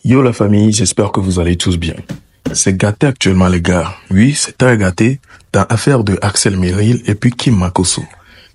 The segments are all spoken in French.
Yo la famille, j'espère que vous allez tous bien. C'est gâté actuellement les gars. Oui, c'est très gâté dans l'affaire de Axel Meril et puis Kim Makosso.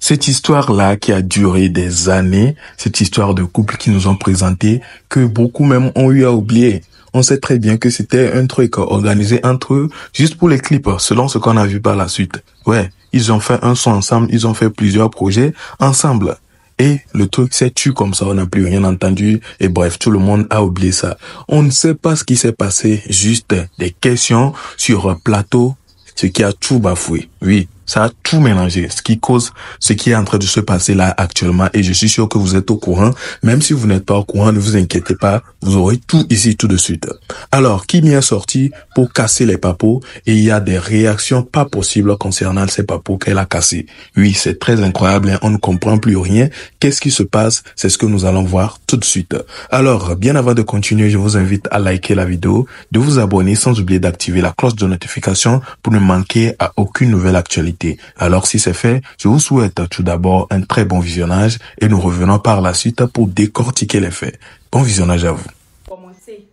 Cette histoire-là qui a duré des années, cette histoire de couple qui nous ont présenté, que beaucoup même ont eu à oublier. On sait très bien que c'était un truc organisé entre eux, juste pour les clips, selon ce qu'on a vu par la suite. Ouais, ils ont fait un son ensemble, ils ont fait plusieurs projets ensemble. Et le truc s'est tué comme ça, on n'a plus rien entendu. Et bref, tout le monde a oublié ça. On ne sait pas ce qui s'est passé, juste des questions sur un plateau, ce qui a tout bafoué. Oui, ça a tout mélangé, ce qui cause ce qui est en train de se passer là actuellement. Et je suis sûr que vous êtes au courant. Même si vous n'êtes pas au courant, ne vous inquiétez pas, vous aurez tout ici tout de suite. Alors, Kim est sorti pour casser les papos et il y a des réactions pas possibles concernant ces papos qu'elle a cassés. Oui, c'est très incroyable, hein, on ne comprend plus rien. Qu'est-ce qui se passe? C'est ce que nous allons voir tout de suite. Alors, bien avant de continuer, je vous invite à liker la vidéo, de vous abonner sans oublier d'activer la cloche de notification pour ne manquer à aucune nouvelle actualité. Alors, si c'est fait, je vous souhaite tout d'abord un très bon visionnage et nous revenons par la suite pour décortiquer les faits. Bon visionnage à vous. Commencer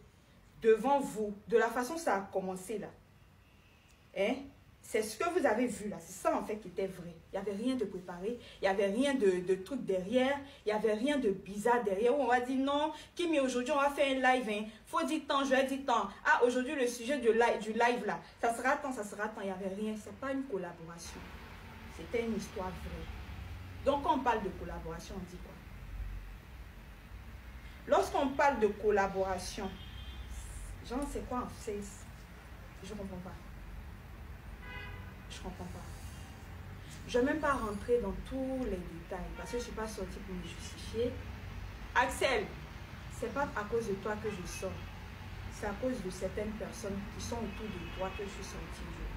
devant vous, de la façon ça a commencé là. Hein? C'est ce que vous avez vu là, c'est ça en fait qui était vrai. Il n'y avait rien de préparé, il n'y avait rien de truc derrière, il n'y avait rien de bizarre derrière. Où on va dire non, Kimi, aujourd'hui on va faire un live, hein. Faut dire tant, je vais dire tant. Ah, aujourd'hui le sujet du live là, ça sera tant, il n'y avait rien. C'est pas une collaboration, c'était une histoire vraie. Donc quand on parle de collaboration, on dit quoi? Lorsqu'on parle de collaboration, genre c'est quoi? Je comprends pas. Je comprends pas. Je ne vais même pas rentrer dans tous les détails parce que je ne suis pas sortie pour me justifier. Axel, c'est pas à cause de toi que je sors. C'est à cause de certaines personnes qui sont autour de toi que je suis sortie aujourd'hui.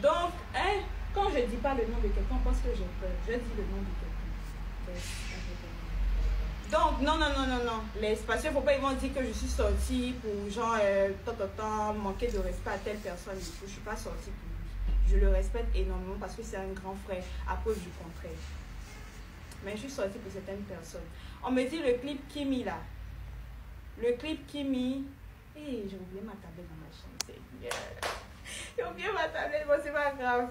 Donc, hein, quand je ne dis pas le nom de quelqu'un, on pense que j'ai peur. Je dis le nom de quelqu'un. Donc, non. Parce qu'il ne faut pas, ils vont dire que je suis sortie pour genre, manquer de respect à telle personne. Je ne suis pas sortie pour lui. Je le respecte énormément parce que c'est un grand frère, à cause du contraire. Mais je suis sortie pour certaines personnes. On me dit le clip Kimi là. Le clip Kimi. Hey, j'ai oublié ma tablette dans ma chambre. J'ai oublié ma tablette, bon, c'est pas grave.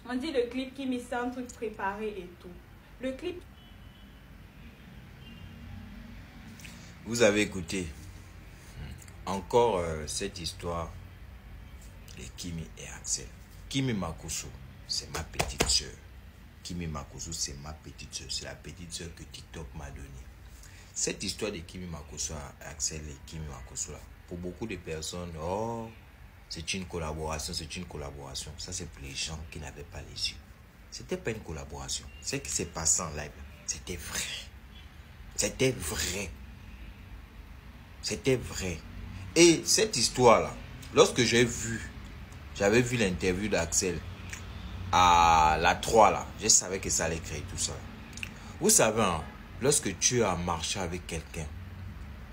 On dit le clip Kimi, c'est un truc préparé et tout. Le clip. Vous avez écouté encore cette histoire de Kimi et Axel. Kimi Makosso, c'est ma petite soeur. Kimi Makosso, c'est ma petite soeur. C'est la petite soeur que TikTok m'a donnée. Cette histoire de Kimi Makosso, Axel et Kimi Makosso, là, pour beaucoup de personnes, oh, c'est une collaboration, c'est une collaboration. Ça, c'est pour les gens qui n'avaient pas les yeux. C'était pas une collaboration. Ce qui s'est passé en live, c'était vrai. C'était vrai. C'était vrai. Et cette histoire-là, lorsque j'avais vu l'interview d'Axel à la 3 là, je savais que ça allait créer tout ça. Vous savez, hein, lorsque tu as marché avec quelqu'un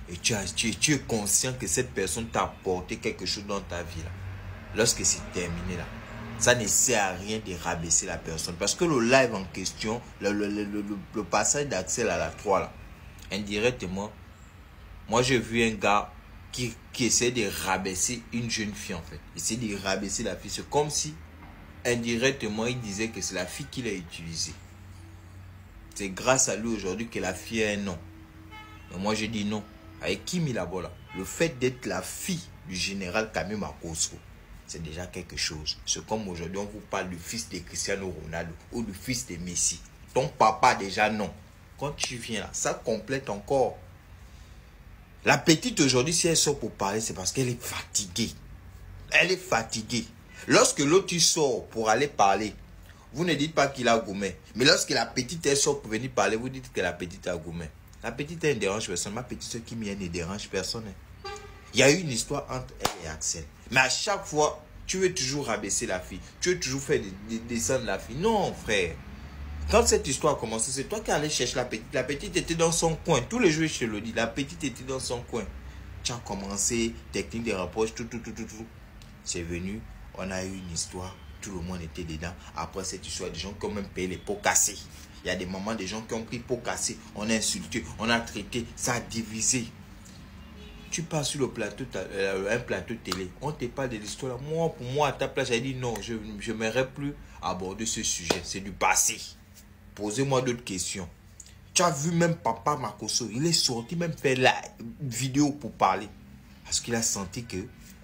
et tu es conscient que cette personne t'a apporté quelque chose dans ta vie là, lorsque c'est terminé là, ça ne sert à rien de rabaisser la personne. Parce que le live en question, le passage d'Axel à la 3 là, indirectement, moi, j'ai vu un gars qui essaie de rabaisser une jeune fille, en fait. Il essaie de rabaisser la fille. C'est comme si, indirectement, il disait que c'est la fille qu'il a utilisée. C'est grâce à lui aujourd'hui que la fille a un nom. Mais moi, j'ai dit non. Avec Kimi là-bas, là, le fait d'être la fille du général Kimi Makosso, c'est déjà quelque chose. C'est comme aujourd'hui, on vous parle du fils de Cristiano Ronaldo ou du fils de Messi. Ton papa, déjà, non. Quand tu viens là, ça complète encore. La petite aujourd'hui, si elle sort pour parler, c'est parce qu'elle est fatiguée. Elle est fatiguée. Lorsque l'autre sort pour aller parler, vous ne dites pas qu'il a gourmet. Mais lorsque la petite elle sort pour venir parler, vous dites que la petite a gourmet. La petite elle ne dérange personne. Ma petite soeur qui ne dérange personne. Il y a eu une histoire entre elle et Axel. Mais à chaque fois, tu veux toujours rabaisser la fille. Tu veux toujours faire descendre la fille. Non, frère. Quand cette histoire a commencé, c'est toi qui allais chercher la petite. La petite était dans son coin. Tous les jours, je te le dis. La petite était dans son coin. Tu as commencé, technique de rapproche, tout. C'est venu, on a eu une histoire. Tout le monde était dedans. Après cette histoire, des gens qui ont même payé les pots cassés. Il y a des moments, des gens qui ont pris pour casser. On a insulté, on a traité, ça a divisé. Tu pars sur le plateau, un plateau télé. On te parle de l'histoire. Moi, pour moi, à ta place, j'ai dit non, je n'aimerais plus aborder ce sujet. C'est du passé. Posez-moi d'autres questions. Tu as vu même Papa Makosso, il est sorti même faire la vidéo pour parler. Parce qu'il a senti que,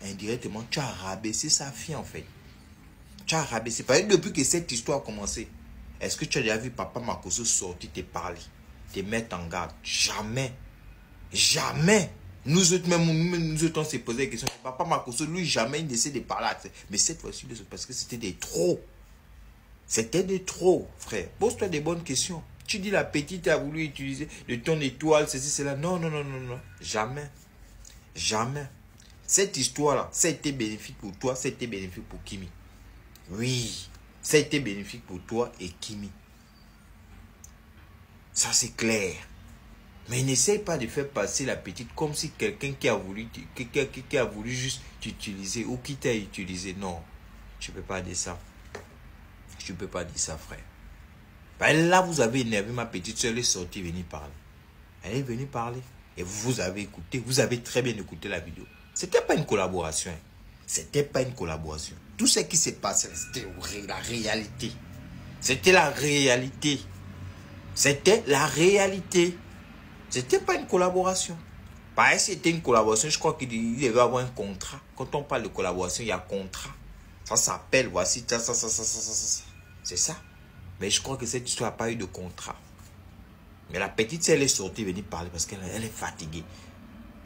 indirectement, tu as rabaissé sa fille en fait. Tu as rabaissé. Parce que depuis que cette histoire a commencé, est-ce que tu as déjà vu Papa Makosso sortir te parler, te mettre en garde? Jamais. Jamais. Nous autres, même nous autres, on s'est posé la question. Papa Makosso, lui, jamais il essaie de parler. Mais cette fois-ci, parce que c'était des trop. C'était des trop, frère. Pose-toi des bonnes questions. Tu dis la petite a voulu utiliser de ton étoile, ceci, cela. Non, non, non, non, non. Jamais. Jamais. Cette histoire-là, ça a été bénéfique pour toi, ça a été bénéfique pour Kimi. Oui. Ça a été bénéfique pour toi et Kimi. Ça, c'est clair. Mais n'essaye pas de faire passer la petite comme si quelqu'un qui a voulu juste t'utiliser ou qui t'a utilisé. Non. Tu ne peux pas dire ça. Tu ne peux pas dire ça, frère. Ben là, vous avez énervé ma petite soeur, elle est sortie venir parler. Elle est venue parler. Et vous avez écouté, vous avez très bien écouté la vidéo. C'était pas une collaboration. C'était pas une collaboration. Tout ce qui s'est passé, c'était la réalité. C'était la réalité. C'était la réalité. C'était pas une collaboration. Pareil, c'était une collaboration, je crois qu'il devait avoir un contrat. Quand on parle de collaboration, il y a contrat. Ça s'appelle, voici, ça. C'est ça. Mais je crois que cette histoire n'a pas eu de contrat. Mais la petite, elle est sortie venir parler parce qu'elle est fatiguée.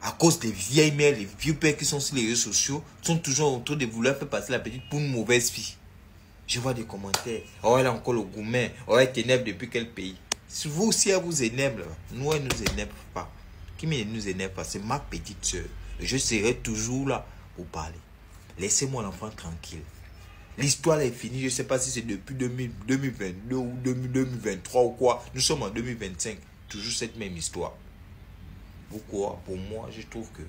À cause des vieilles mères, les vieux pères qui sont sur les réseaux sociaux, sont toujours en train de vouloir faire passer la petite pour une mauvaise fille. Je vois des commentaires. Oh, elle a encore le gourmet. Oh, elle t'énerve depuis quel pays? Si vous aussi, elle vous énerve, là. Nous, elle ne nous énerve pas. Qui ne nous énerve pas? C'est ma petite soeur. Je serai toujours là pour parler. Laissez-moi l'enfant tranquille. L'histoire est finie. Je ne sais pas si c'est depuis 2022 ou 2023 ou quoi. Nous sommes en 2025. Toujours cette même histoire. Pourquoi? Pour moi, je trouve que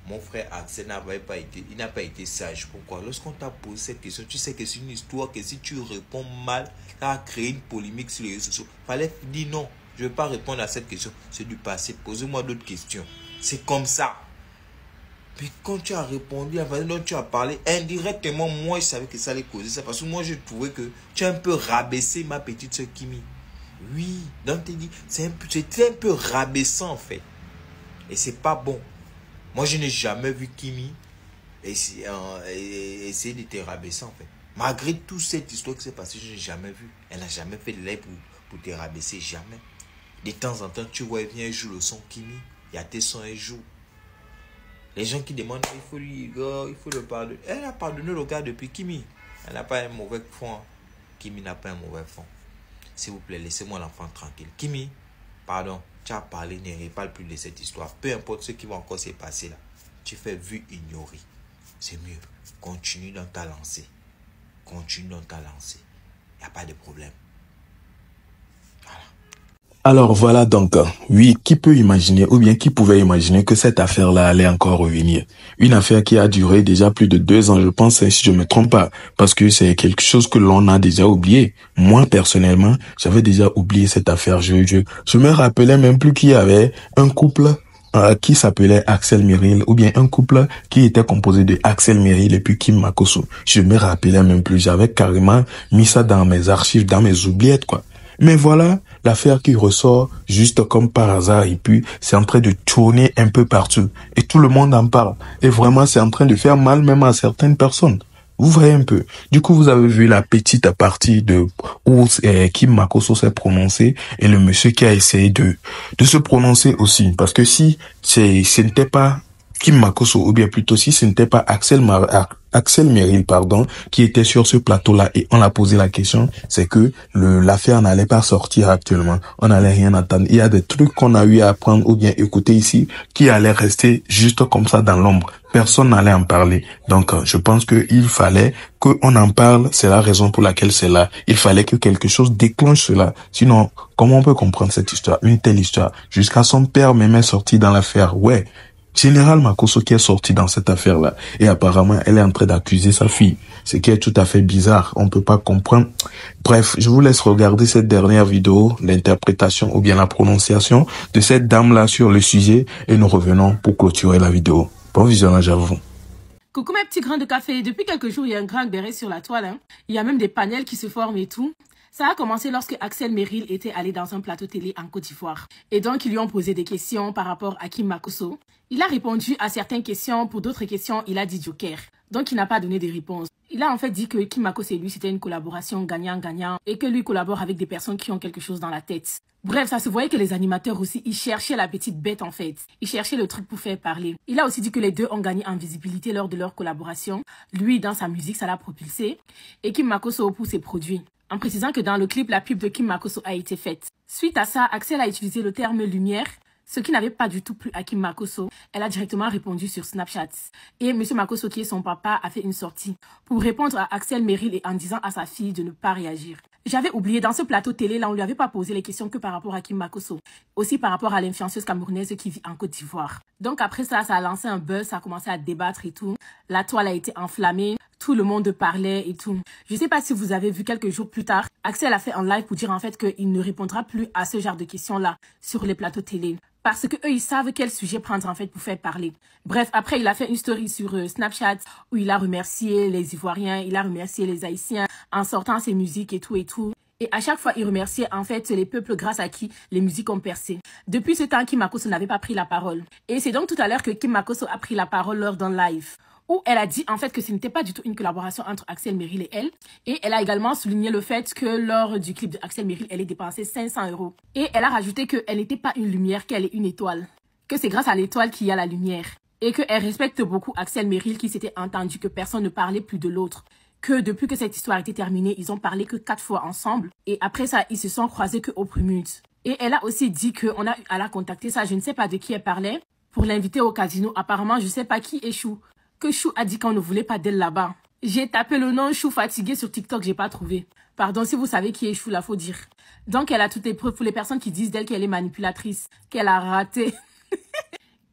mon frère Axel n'a pas été sage. Pourquoi? Lorsqu'on t'a posé cette question, tu sais que c'est une histoire que si tu réponds mal, ça a créé une polémique sur les réseaux sociaux. Fallait dire non, je ne vais pas répondre à cette question. C'est du passé. Posez-moi d'autres questions. C'est comme ça. Mais quand tu as répondu, la façon dont tu as parlé, indirectement, moi, je savais que ça allait causer ça. Parce que moi, je trouvais que tu as un peu rabaissé ma petite soeur Kimi. Oui, donc tu dis, c'était un peu rabaissant en fait. Et c'est pas bon. Moi, je n'ai jamais vu Kimi essayer de te rabaisser en fait. Malgré toute cette histoire qui s'est passée, je n'ai jamais vu. Elle n'a jamais fait de l'aide pour te rabaisser, jamais. De temps en temps, tu vois, elle vient, elle joue le son Kimi. Il y a tes sons, elle joue. Les gens qui demandent, il faut le pardonner. Elle a pardonné le gars depuis Kimi. Elle n'a pas un mauvais fond. Kimi n'a pas un mauvais fond. S'il vous plaît, laissez-moi l'enfant tranquille. Kimi, pardon, tu as parlé, ne reparle plus de cette histoire. Peu importe ce qui va encore se passer là. Tu fais vu ignorer. C'est mieux. Continue dans ta lancée. Continue dans ta lancée. Il n'y a pas de problème. Voilà. Alors voilà donc, oui, qui peut imaginer ou bien qui pouvait imaginer que cette affaire-là allait encore revenir? Une affaire qui a duré déjà plus de 2 ans, je pense, si je me trompe pas, parce que c'est quelque chose que l'on a déjà oublié. Moi, personnellement, j'avais déjà oublié cette affaire. Je me rappelais même plus qu'il y avait un couple qui s'appelait Axel Merrill, ou bien un couple qui était composé de Axel Merrill et puis Kim Makosso. Je me rappelais même plus, j'avais carrément mis ça dans mes archives, dans mes oubliettes, quoi. Mais voilà, l'affaire qui ressort juste comme par hasard et puis c'est en train de tourner un peu partout. Et tout le monde en parle. Et vraiment, c'est en train de faire mal même à certaines personnes. Vous voyez un peu. Du coup, vous avez vu la petite partie de où Kim Makosso s'est prononcé et le monsieur qui a essayé de se prononcer aussi. Parce que si ce n'était pas Kim Makosso, ou bien plutôt si ce n'était pas Axel Merrill, qui était sur ce plateau-là et on a posé la question, c'est que l'affaire n'allait pas sortir actuellement. On n'allait rien attendre. Il y a des trucs qu'on a eu à apprendre ou bien écouter ici qui allaient rester juste comme ça dans l'ombre. Personne n'allait en parler. Donc, je pense qu'il fallait qu'on en parle. C'est la raison pour laquelle c'est là. Il fallait que quelque chose déclenche cela. Sinon, comment on peut comprendre cette histoire? Une telle histoire. Jusqu'à son père même est sorti dans l'affaire. Ouais. Général Makosso qui est sorti dans cette affaire-là. Et apparemment, elle est en train d'accuser sa fille. Ce qui est tout à fait bizarre. On peut pas comprendre. Bref, je vous laisse regarder cette dernière vidéo, l'interprétation ou bien la prononciation de cette dame-là sur le sujet et nous revenons pour clôturer la vidéo. Bon visionnage à vous. Coucou mes petits grains de café. Depuis quelques jours, il y a un grand béret sur la toile. Il y a même des panels qui se forment et tout. Ça a commencé lorsque Axel Merrill était allé dans un plateau télé en Côte d'Ivoire. Et donc, ils lui ont posé des questions par rapport à Kim Makosso. Il a répondu à certaines questions. Pour d'autres questions, il a dit joker. Donc, il n'a pas donné de réponse. Il a en fait dit que Kim Makosso et lui, c'était une collaboration gagnant-gagnant et que lui collabore avec des personnes qui ont quelque chose dans la tête. Bref, ça se voyait que les animateurs aussi, ils cherchaient la petite bête en fait. Ils cherchaient le truc pour faire parler. Il a aussi dit que les deux ont gagné en visibilité lors de leur collaboration. Lui, dans sa musique, ça l'a propulsé. Et Kim Makosso pour ses produits. En précisant que dans le clip, la pub de Kim Makosso a été faite. Suite à ça, Axel a utilisé le terme lumière, ce qui n'avait pas du tout plu à Kim Makosso. Elle a directement répondu sur Snapchat. Et M. Makosso, qui est son papa, a fait une sortie pour répondre à Axel Merrill et en disant à sa fille de ne pas réagir. J'avais oublié, dans ce plateau télé, là, on ne lui avait pas posé les questions que par rapport à Kim Makosso. Aussi par rapport à l'influenceuse camerounaise qui vit en Côte d'Ivoire. Donc après ça, ça a lancé un buzz, ça a commencé à débattre et tout. La toile a été enflammée. Tout le monde parlait et tout. Je ne sais pas si vous avez vu quelques jours plus tard, Axel a fait un live pour dire en fait qu'il ne répondra plus à ce genre de questions-là sur les plateaux télé. Parce que eux, ils savent quel sujet prendre en fait pour faire parler. Bref, après, il a fait une story sur Snapchat où il a remercié les Ivoiriens, il a remercié les Haïtiens en sortant ses musiques et tout et tout. Et à chaque fois, il remerciait en fait les peuples grâce à qui les musiques ont percé. Depuis ce temps, Kim Makosso n'avait pas pris la parole. Et c'est donc tout à l'heure que Kim Makosso a pris la parole lors d'un live, où elle a dit en fait que ce n'était pas du tout une collaboration entre Axel Merrill et elle. Et elle a également souligné le fait que lors du clip de Axel Merrill, elle ait dépensé 500 €. Et elle a rajouté qu'elle n'était pas une lumière, qu'elle est une étoile. Que c'est grâce à l'étoile qu'il y a la lumière. Et qu'elle respecte beaucoup Axel Merrill qui s'était entendu que personne ne parlait plus de l'autre. Que depuis que cette histoire était terminée, ils ont parlé que 4 fois ensemble. Et après ça, ils se sont croisés que au Prumut. Et elle a aussi dit qu'on a eu à la contacter, ça je ne sais pas de qui elle parlait, pour l'inviter au casino. Apparemment, je ne sais pas qui est Chou. Que Chou a dit qu'on ne voulait pas d'elle là-bas. J'ai tapé le nom Chou fatigué sur TikTok, j'ai pas trouvé. Pardon, si vous savez qui est Chou, là, faut dire. Donc, elle a toutes les preuves pour les personnes qui disent d'elle qu'elle est manipulatrice, qu'elle a raté.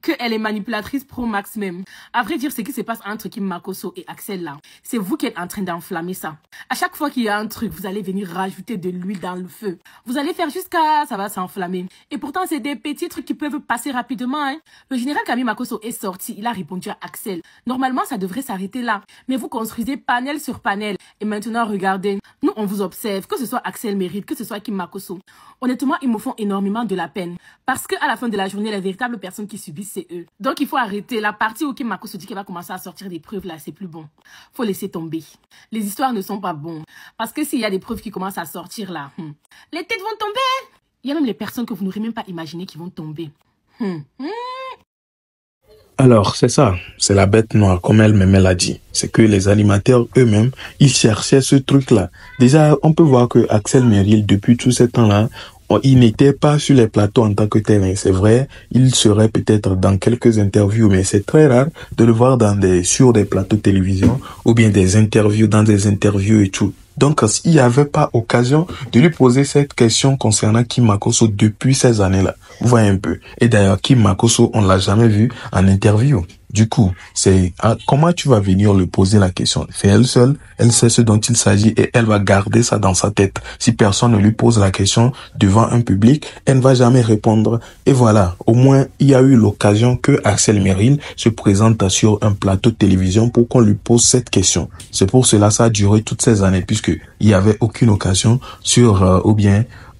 Qu'elle est manipulatrice pro max même. À vrai dire, ce qui se passe entre Kim Makosso et Axel là, c'est vous qui êtes en train d'enflammer ça. À chaque fois qu'il y a un truc, vous allez venir rajouter de l'huile dans le feu. Vous allez faire jusqu'à ça va s'enflammer. Et pourtant, c'est des petits trucs qui peuvent passer rapidement. Hein. Le général Camille Makosso est sorti, il a répondu à Axel. Normalement, ça devrait s'arrêter là. Mais vous construisez panel sur panel. Et maintenant, regardez, nous on vous observe, que ce soit Axel Merrill, que ce soit Kim Makosso. Honnêtement, ils me font énormément de la peine. Parce qu'à la fin de la journée, les véritables personnes qui subissent, c'est eux. Donc il faut arrêter. La partie où Kim Makosso dit qu'elle va commencer à sortir des preuves là, c'est plus bon. Faut laisser tomber. Les histoires ne sont pas bonnes. Parce que s'il y a des preuves qui commencent à sortir là, les têtes vont tomber. Il y a même les personnes que vous n'aurez même pas imaginé qui vont tomber. Alors, c'est ça. C'est la bête noire, comme elle-même l'a dit. C'est que les animateurs eux-mêmes, ils cherchaient ce truc-là. Déjà, on peut voir que Axel Merrill, depuis tout ce temps-là, il n'était pas sur les plateaux en tant que tel. C'est vrai, il serait peut-être dans quelques interviews, mais c'est très rare de le voir sur des plateaux de télévision ou bien des interviews, dans des interviews et tout. Donc, il n'y avait pas occasion de lui poser cette question concernant Kim Makosso depuis ces années-là. Vous voyez un peu. Et d'ailleurs, Kim Makosso, on l'a jamais vu en interview. Du coup, c'est comment tu vas venir lui poser la question? C'est elle seule, elle sait ce dont il s'agit et elle va garder ça dans sa tête. Si personne ne lui pose la question devant un public, elle ne va jamais répondre. Et voilà, au moins, il y a eu l'occasion que Axel Merrill se présente sur un plateau de télévision pour qu'on lui pose cette question. C'est pour cela ça a duré toutes ces années, puisque il n'y avait aucune occasion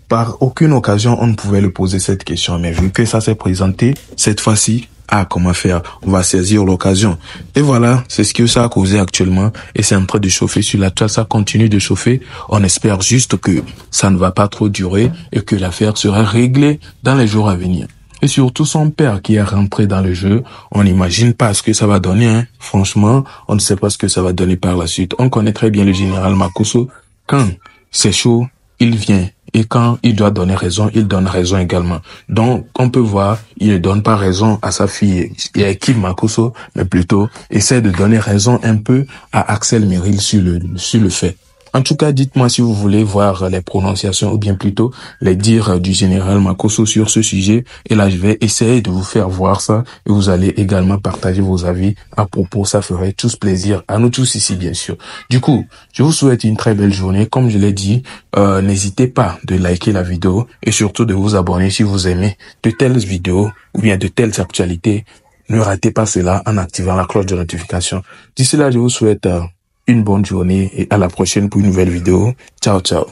par aucune occasion, on ne pouvait lui poser cette question. Mais vu que ça s'est présenté, cette fois-ci, comment faire? On va saisir l'occasion. Et voilà, c'est ce que ça a causé actuellement. Et c'est en train de chauffer sur la toile. Ça continue de chauffer. On espère juste que ça ne va pas trop durer et que l'affaire sera réglée dans les jours à venir. Et surtout son père qui est rentré dans le jeu. On n'imagine pas ce que ça va donner. Hein. Franchement, on ne sait pas ce que ça va donner par la suite. On connaît très bien le général Makosso. Quand c'est chaud, il vient. Et quand il doit donner raison, il donne raison également. Donc, on peut voir, il ne donne pas raison à sa fille et à Kim Makosso, mais plutôt essaie de donner raison un peu à Axel Merrill sur le fait. En tout cas, dites-moi si vous voulez voir les prononciations ou bien plutôt les dires du général Makosso sur ce sujet. Et là, je vais essayer de vous faire voir ça et vous allez également partager vos avis à propos. Ça ferait tous plaisir à nous tous ici, bien sûr. Du coup, je vous souhaite une très belle journée. Comme je l'ai dit, n'hésitez pas de liker la vidéo et surtout de vous abonner si vous aimez de telles vidéos ou bien de telles actualités. Ne ratez pas cela en activant la cloche de notification. D'ici là, je vous souhaite une bonne journée et à la prochaine pour une nouvelle vidéo. Ciao, ciao.